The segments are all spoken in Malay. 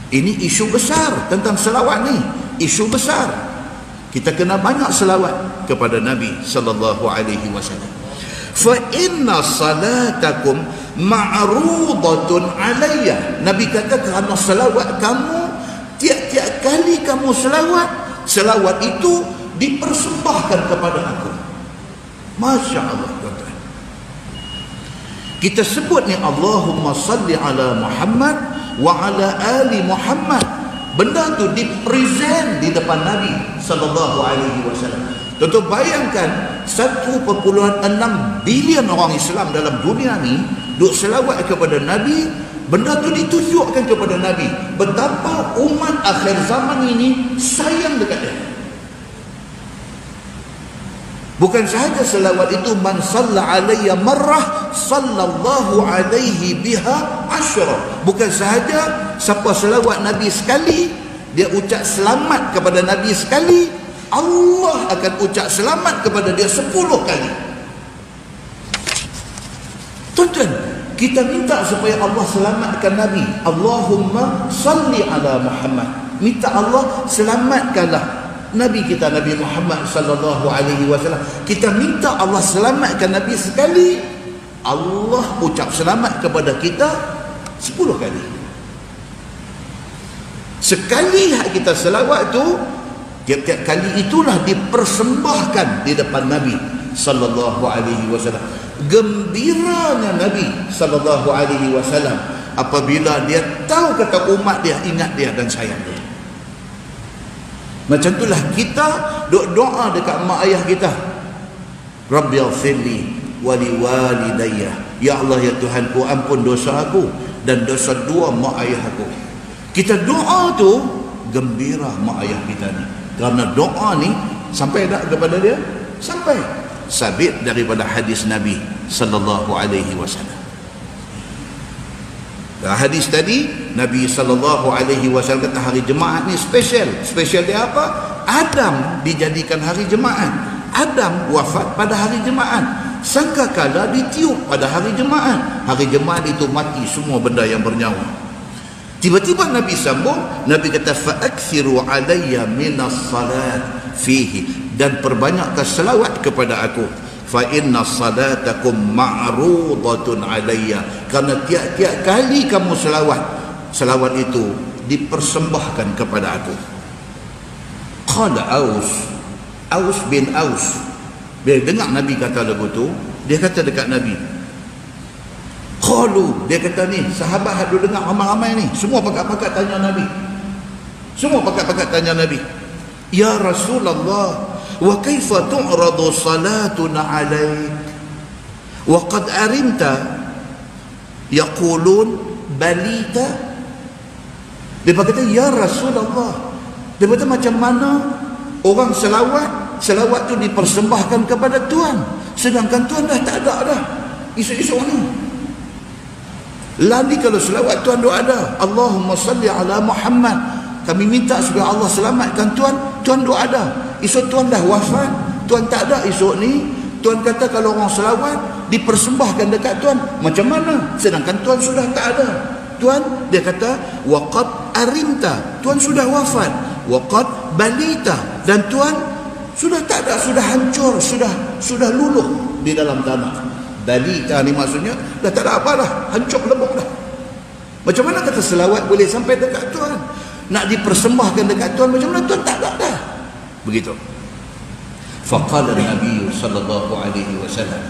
Ini isu besar tentang selawat ni, isu besar. Kita kena banyak selawat kepada Nabi sallallahu alaihi wasallam. Fa inna salatakum ma'rudatun alayya. Nabi kata kerana selawat kamu, tiap-tiap kali kamu selawat itu dipersembahkan kepada aku. Masya Allah, tuan-tuan. Kita sebut ni Allahumma salli ala Muhammad wa ala ali Muhammad. Benda tu dipresent di depan Nabi sallallahu alaihi wasallam. Tuan-tuan bayangkan 1.6 bilion orang Islam dalam dunia ni duk selawat kepada Nabi. Benda tu ditunjukkan kepada Nabi betapa umat akhir zaman ini sayang dekat dia. Bukan sahaja selawat itu, man salla alayya marrah sallallahu alaihi biha asyra. Bukan sahaja siapa selawat Nabi sekali, dia ucap selamat kepada Nabi sekali, Allah akan ucap selamat kepada dia 10 kali. Tuan-tuan, kita minta supaya Allah selamatkan Nabi. Allahumma salli ala Muhammad. Minta Allah selamatkanlah Nabi kita, Nabi Muhammad sallallahu alaihi wasallam. Kita minta Allah selamatkan Nabi sekali, Allah ucap selamat kepada kita 10 kali. Sekali kita selawat tu, tiap-tiap kali itulah dipersembahkan di depan Nabi sallallahu alaihi wasallam. Gembiranya Nabi sallallahu alaihi wasallam apabila dia tahu kata umat dia ingat dia dan sayang dia. Macam itulah kita doa dekat mak ayah kita. Rabbighfirli wa liwalidayya. Ya Allah, ya Tuhanku, ampun dosa aku dan dosa dua mak ayah aku. Kita doa tu gembira mak ayah kita ni. Kerana doa ni sampai tak kepada dia? Sampai. Sabit daripada hadis Nabi sallallahu alaihi wasallam. Hadis tadi Nabi sallallahu alaihi wasallam kata hari Jumaat ni special. Special dia apa? Adam dijadikan hari Jumaat. Adam wafat pada hari Jumaat. Sangkakala ditiup pada hari Jumaat. Hari Jumaat itu mati semua benda yang bernyawa. Tiba-tiba Nabi sambung, Nabi kata fa'akthiru alayya minas salat fihi, dan perbanyakkan selawat kepada aku. Fa inna salatakum ma'rudatun alayya, kerana tiap-tiap kali kamu selawat itu dipersembahkan kepada aku. Qala Aus bin Aus, bila dengar Nabi kata lagu tu, dia kata dekat Nabi, qalu, dia kata ni sahabat hadu dengar ramai-ramai ni, semua pakat-pakat tanya Nabi, ya Rasulullah, wa kaifa tu'radu salatuna alaik wa qad arimta yaqulun balita. Dia kata, ya Rasulullah, dia kata macam mana orang selawat tu dipersembahkan kepada Tuhan, sedangkan Tuhan dah tak ada dah esok-esok ni. Lagi kalau selawat Tuhan dah ada, Allahumma salli ala Muhammad, kami minta supaya Allah selamatkan Tuhan dah ada. Esok Tuhan dah wafat, Tuhan tak ada esok ni. Tuhan kata kalau orang selawat dipersembahkan dekat Tuhan, macam mana sedangkan Tuhan sudah tak ada. Tuhan, dia kata waqad arimta, Tuhan sudah wafat, waqad balita, dan Tuhan sudah tak ada, sudah hancur, sudah luluh di dalam tanah. Balita ni maksudnya dah tak ada apa dah, hancur lebur dah. Macam mana kata selawat boleh sampai dekat Tuhan? Nak dipersembahkan dekat Tuhan, macam mana Tuhan tak ada dah. Begitu. Faqala Nabi sallallahu alaihi wasallam,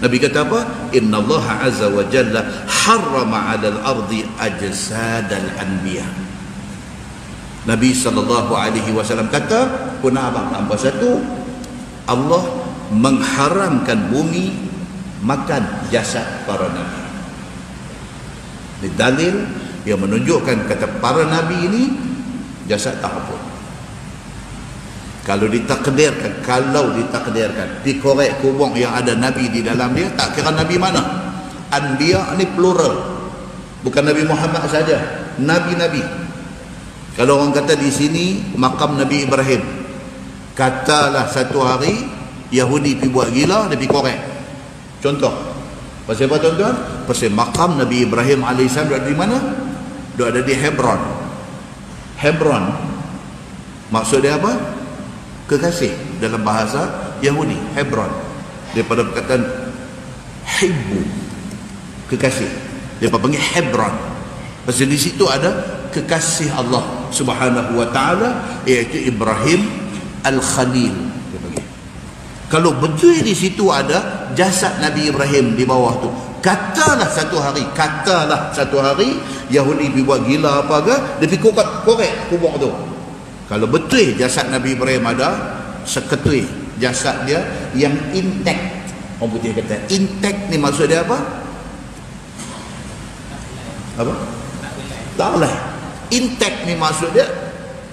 Nabi kata apa? Inna Allah azza wa jalla harrama 'ala al-ardi ajsad al-anbiya. Nabi sallallahu alaihi wasallam kata, punah abang tambah satu, Allah mengharamkan bumi makan jasad para nabi. Ini dalil yang menunjukkan kata para nabi ini jasad tak apa. Kalau ditakdirkan dikorek kubur yang ada nabi di dalam dia, tak kira nabi mana. Anbiya ni plural, bukan Nabi Muhammad saja, nabi-nabi. Kalau orang kata di sini makam Nabi Ibrahim, katalah satu hari Yahudi pergi buat gila, dia pergi korek. Contoh pasal apa tuan-tuan? Pasal makam Nabi Ibrahim AS ada di mana? Dia ada di Hebron. Hebron maksud dia apa? Kekasih dalam bahasa Yahudi. Hebron daripada perkataan hibbu, kekasih, dia panggil Hebron. Pasal di situ ada kekasih Allah Subhanahu wa taala, iaitu Ibrahim Al-Khalil. Kalau betul di situ ada jasad Nabi Ibrahim di bawah tu, katalah satu hari Yahudi buat gila apa ke, dia pergi korek kubur tu. Kalau betul jasad Nabi Ibrahim ada, seketui jasad dia yang intact. Orang putih kata intact ni maksud dia apa? Tak boleh. Intact ni maksud dia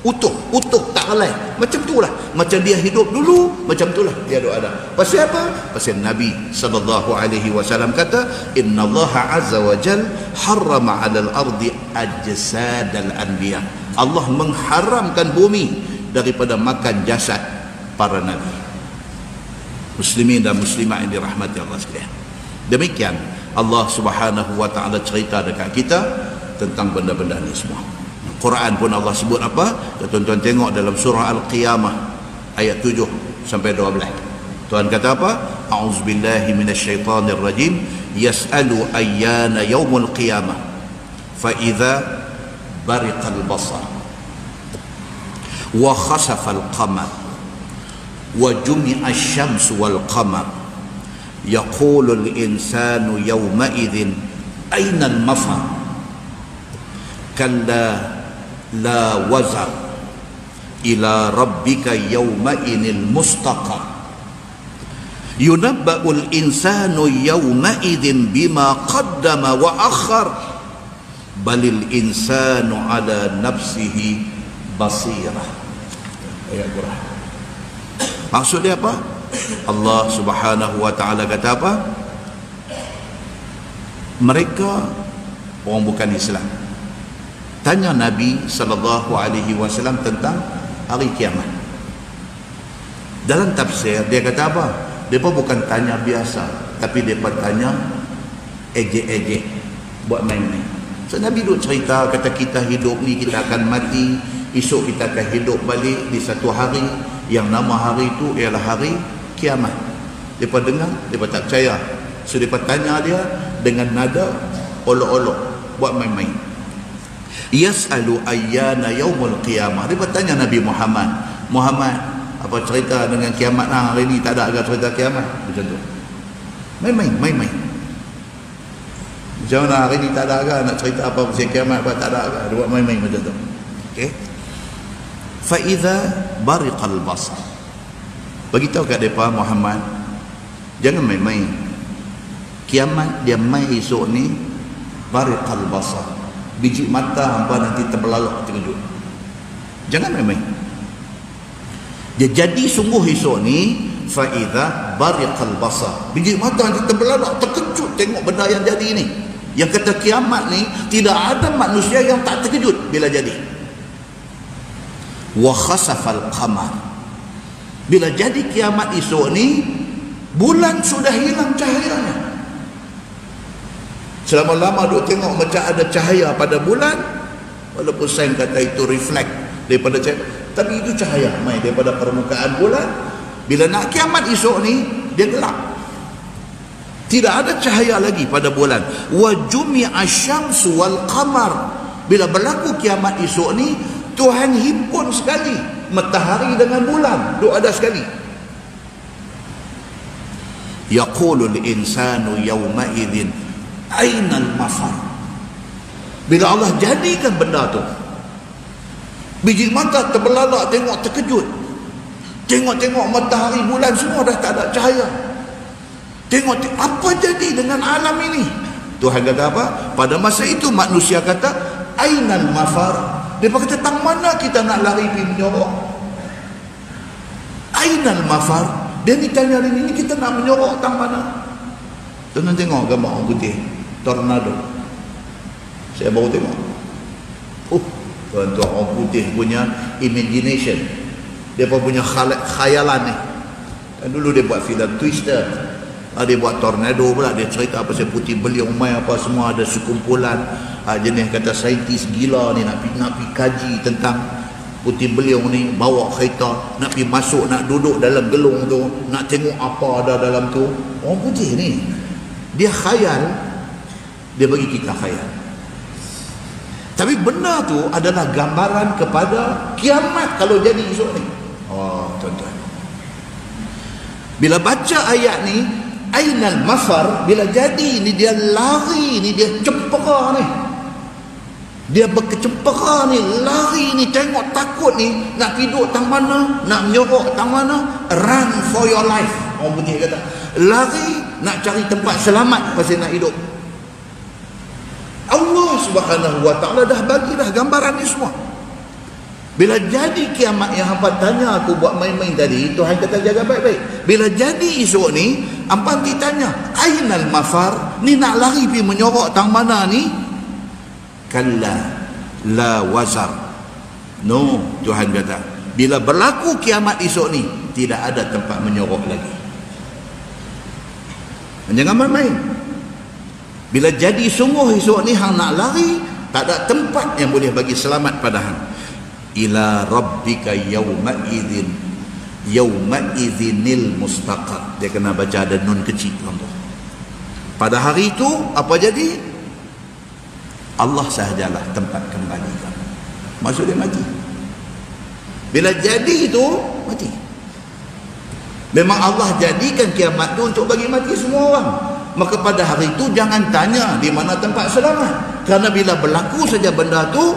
utuh, tak relai. Macam tu lah, macam dia hidup dulu, macam tu lah dia ada. Pasal apa? Pasal Nabi SAW kata, innallaha azza wa jal harrama 'alal ardi ajsadal anbiya. Allah mengharamkan bumi daripada makan jasad para nabi. Muslimin dan muslimat yang dirahmati Allah sekalian, demikian Allah Subhanahu wa taala cerita dekat kita tentang benda-benda ni semua. Quran pun Allah sebut apa? Tuan-tuan tengok dalam surah Al-Qiyamah ayat 7 sampai 12. Tuhan kata apa? A'udzubillahi minasyaitonir rajim. Yas'alu ayyana yaumul qiyamah. Fa idza bariqal basar wa khasafal qamar wa jumi'a asy-syamsu wal qamar yaqulul insanu yawma idzin aina al-mafar kalla la wazar ila rabbika yawma inil mustaqar yunabba'ul insanu yawma idzin bima qaddama wa akhar balil insanu ala nafsihi basirah. Ayat Quran. Maksud dia apa? Allah Subhanahu wa taala kata apa? Mereka orang bukan Islam tanya Nabi SAW tentang hari kiamat. Dalam tafsir dia kata apa? Dia pun bukan tanya biasa, tapi dia pun tanya ejek-ejek, buat main-main. So Nabi duk cerita, kata kita hidup ni kita akan mati, esok kita akan hidup balik di satu hari yang nama hari itu ialah hari kiamat. Dia pun dengar, dia pun tak percaya. So dia pun tanya dia dengan nada olok-olok, buat main-main. Yas'alu ayyana yaumul qiyamah. Dia bertanya Nabi Muhammad, apa cerita dengan kiamat hari ni? Tak ada agak cerita kiamat. Macam tu, main-main. Macam mana hari ni tak ada agak nak cerita apa pasal kiamat, apa tak ada agak, dia buat main-main macam tu. Okey. Fa idza bariqal basar, beritahu kat depa Muhammad, jangan main-main. Kiamat dia mai esok ni, bariqal basar, biji mata hangpa nanti terbelalak terkejut. Jangan main-main. Dia jadi sungguh esok ni, fa idza bariqal basar, biji mata nanti terbelalak terkejut tengok benda yang jadi ni. Yang kata kiamat ni tidak ada manusia yang tak terkejut bila jadi. Wa khasafal qamar, bila jadi kiamat esok ni, bulan sudah hilang cahayanya. Selama-lama duk tengok macam ada cahaya pada bulan, walaupun sains kata itu reflect daripada cahaya, tapi itu cahaya mai daripada permukaan bulan. Bila nak kiamat esok ni, dia gelap, tidak ada cahaya lagi pada bulan. Wa jumi'a asy-syamsu wal qamar, bila berlaku kiamat esok ni, Tuhan himpun sekali matahari dengan bulan, duk ada sekali. Yaqulul insanu yawma idzin ainal mafar, bila Allah jadikan benda tu, biji mata terbelalak tengok terkejut, tengok matahari bulan semua dah tak ada cahaya. Tengok apa jadi dengan alam ini. Tuhan kata apa? Pada masa itu manusia kata ainal mafar, dia kata tang mana kita nak lari pergi menyorok. Ainal mafar, dia ni tanya hari ni kita nak menyorok tang mana. Tuan-tuan tengok gambar orang putih tornado, saya baru tengok. Tuan-tuan, orang putih punya imagination, dia pun punya khayalan ni. Dan dulu dia buat filem Twister, Dia buat tornado pula, dia cerita pasal putih beliung mai apa semua, ada sekumpulan jenis kata saintis gila ni nak pergi kaji tentang putih beliung ni, bawa kereta nak pergi masuk, nak duduk dalam gelung tu, nak tengok apa ada dalam tu. Orang putih ni dia khayal, dia bagi kita khayal, tapi benda tu adalah gambaran kepada kiamat kalau jadi esok ni. Tuan-tuan, bila baca ayat ni, ainal mafar, bila jadi ni dia lari ni, dia cempera ni, dia berkecempera ni, lari ni, tengok takut ni, nak piduk tang mana, nak menyorok tang mana, run for your life. Orang putih kata lari nak cari tempat selamat pasal nak hidup. Allah Subhanahu wa ta'ala dah bagi dah gambaran ni semua. Bila jadi kiamat yang hampa tanya aku buat main-main tadi, Tuhan kata jaga baik-baik. Bila jadi esok ni, hampa ditanya ainal mafar, ni nak lari pergi menyorok tang mana ni? Kalla la wazar. No, Tuhan kata bila berlaku kiamat esok ni, tidak ada tempat menyorok lagi. Jangan main-main. Bila jadi sungguh esok ni hang nak lari, tak ada tempat yang boleh bagi selamat pada hang. Ila rabbika yawma idzinil mustaqar. Dia kena baca ada nun kecil. Pada hari itu apa jadi? Allah sahajalah tempat kembali kamu. Maksud dia mati. Bila jadi itu mati. Memang Allah jadikan kiamat itu untuk bagi mati semua orang. Maka pada hari itu jangan tanya di mana tempat selamat, kerana bila berlaku saja benda tu,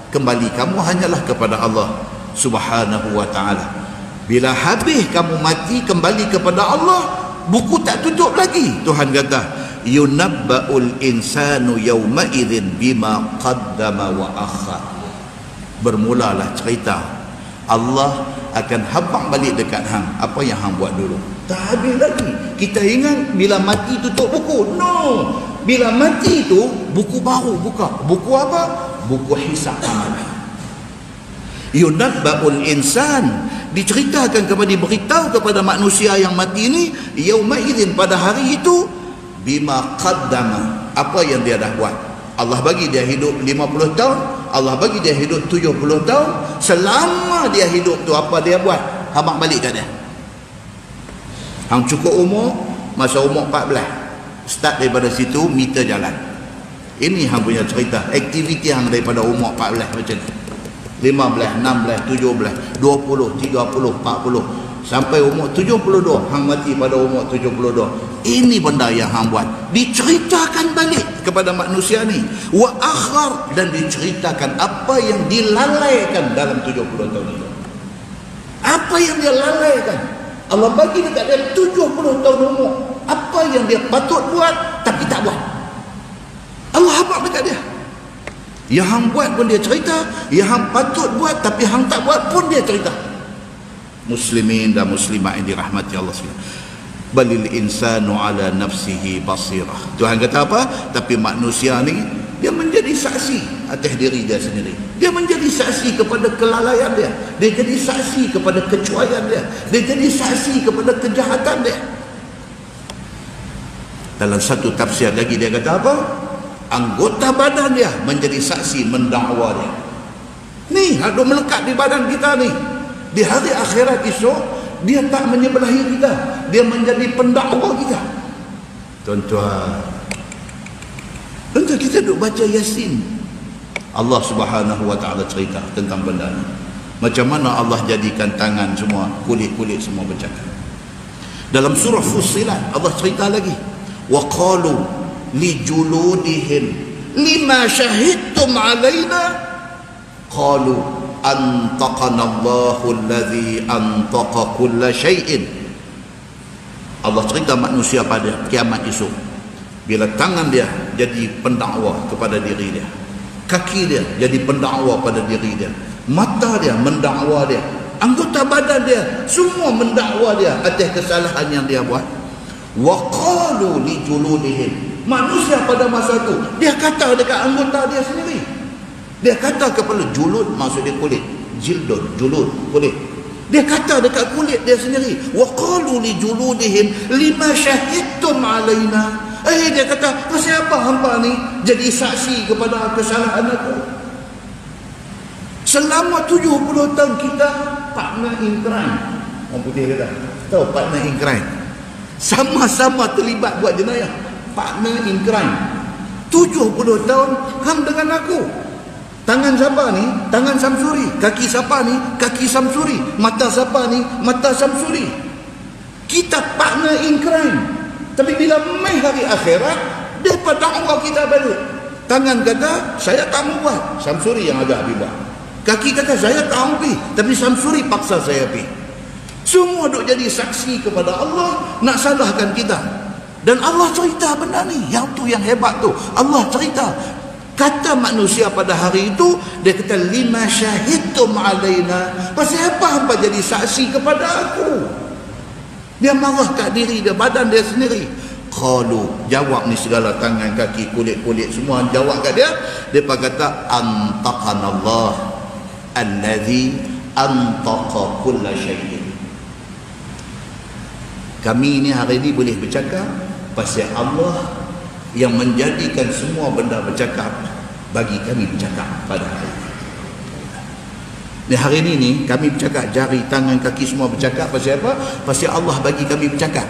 kembali kamu hanyalah kepada Allah Subhanahu wa ta'ala. Bila habis kamu mati, kembali kepada Allah, buku tak tutup lagi. Tuhan kata yunabba'ul insanu yawma idzin bima qaddama wa akhar. Bermulalah cerita, Allah akan habang balik dekat hang apa yang hang buat dulu. Tak habis lagi. Kita ingat bila mati tutup buku. No, bila mati itu buku baru buka. Buku apa? Buku hisab amal. Yunabba'ul insan, diceritakan kepada, diberitahu kepada manusia yang mati ini, yauma idzin, pada hari itu, bima qaddama, apa yang dia dah buat. Allah bagi dia hidup 50 tahun, Allah bagi dia hidup 70 tahun. Selama dia hidup tu apa dia buat, habang balik kat dia. Hang cukup umur, masa umur 14, start daripada situ meter jalan. Ini hang punya cerita, aktiviti hang daripada umur 14 macam ni, 15, 16, 17, 20, 30, 40, sampai umur 72, hang mati pada umur 72. Ini benda yang hang buat, diceritakan balik kepada manusia ni. Wa akhar, dan diceritakan apa yang dilalaikan dalam 70 tahun itu. Apa yang dia lalaikan, Allah bagi dekat dia 70 tahun umur. Apa yang dia patut buat tapi tak buat, Allah habaq dekat dia. Yang hang buat pun dia cerita, yang hang patut buat tapi hang tak buat pun dia cerita. Muslimin dan muslimat yang dirahmati Allah SWT. Balil insanu ala nafsihi basirah. Tuhan kata apa? Tapi manusia ni, dia menjadi saksi atas diri dia sendiri. Dia menjadi saksi kepada kelalaian dia. Dia jadi saksi kepada kecuaian dia. Dia jadi saksi kepada kejahatan dia. Dalam satu tafsir lagi dia kata apa? Anggota badan dia menjadi saksi mendakwa dia. Ni ada melekat di badan kita ni. Di hari akhirat esok, dia tak menyebelahi kita, dia menjadi pendakwa kita. Tuan-tuan, kita duk baca Yasin, Allah Subhanahu wa ta'ala cerita tentang benda ni. Macam mana Allah jadikan tangan semua, kulit-kulit semua bercakap. Dalam surah Fussilat Allah cerita lagi, wa qalu li juludihim lima syahidtum alaina qalu antaqana Allahu alladhi antaqa kulla syai'in. Allah cerita manusia pada kiamat esok, bila tangan dia jadi pendakwa kepada diri dia, kaki dia jadi pendakwa pada diri dia, mata dia mendakwa dia, anggota badan dia semua mendakwa dia atas kesalahan yang dia buat. Wa qalu li juludihim, manusia pada masa tu dia kata dekat anggota dia sendiri, dia kata kepada julud, maksud dia kulit, jildun, julud, kulit. Dia kata dekat kulit dia sendiri, wa qalu li juludihim lima syahidtum alaina. Dia kata, pasal apa hangpa ni jadi saksi kepada kesalahan aku? Selama 70 tahun kita partner in crime. Orang putih kata, tahu partner in crime, sama-sama terlibat buat jenayah. Partner in crime. 70 tahun hang dengan aku. Tangan siapa ni? Tangan Samsuri. Kaki siapa ni? Kaki Samsuri. Mata siapa ni? Mata Samsuri. Kita partner in crime. Tapi bila mai hari akhirat, dia dakwa kita balik. Tangan kata, saya tak mau buat. Samsuri yang agak habis buat. Kaki kata, saya tak mau pergi. Tapi Samsuri paksa saya pergi. Semua duk jadi saksi kepada Allah nak salahkan kita. Dan Allah cerita benda ni. Yang tu yang hebat tu. Allah cerita. Kata manusia pada hari itu, dia kata, lima syahidtum alaina. Pasal apa hangpa jadi saksi kepada aku? Dia marah kat diri dia, badan dia sendiri. Qalu, jawab ni segala tangan, kaki, kulit-kulit semua jawab kat dia. Dia kata, antaqanallah allazi antaqa kulla syai'in. Kami ni hari ni boleh bercakap pasal Allah yang menjadikan semua benda bercakap bagi kami bercakap pada hari ini. Di hari ini ni kami bercakap, jari, tangan, kaki semua bercakap pasal apa? Pasal Allah bagi kami bercakap.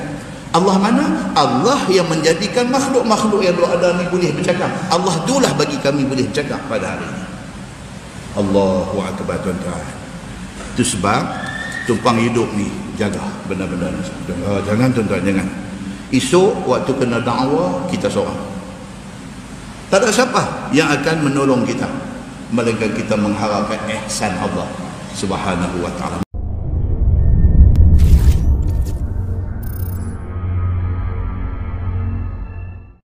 Allah mana? Allah yang menjadikan makhluk-makhluk yang ada ni boleh bercakap. Allah itulah bagi kami boleh bercakap pada hari ini. Allahu akbar, tuan-tuan. Itu sebab tumpang hidup ni jaga benda-benda ni. Jangan tuan-tuan, jangan. Esok waktu kena dakwah, kita seorang. Tak ada siapa yang akan menolong kita, melainkan kita mengharapkan ihsan Allah Subhanahu wa ta'ala.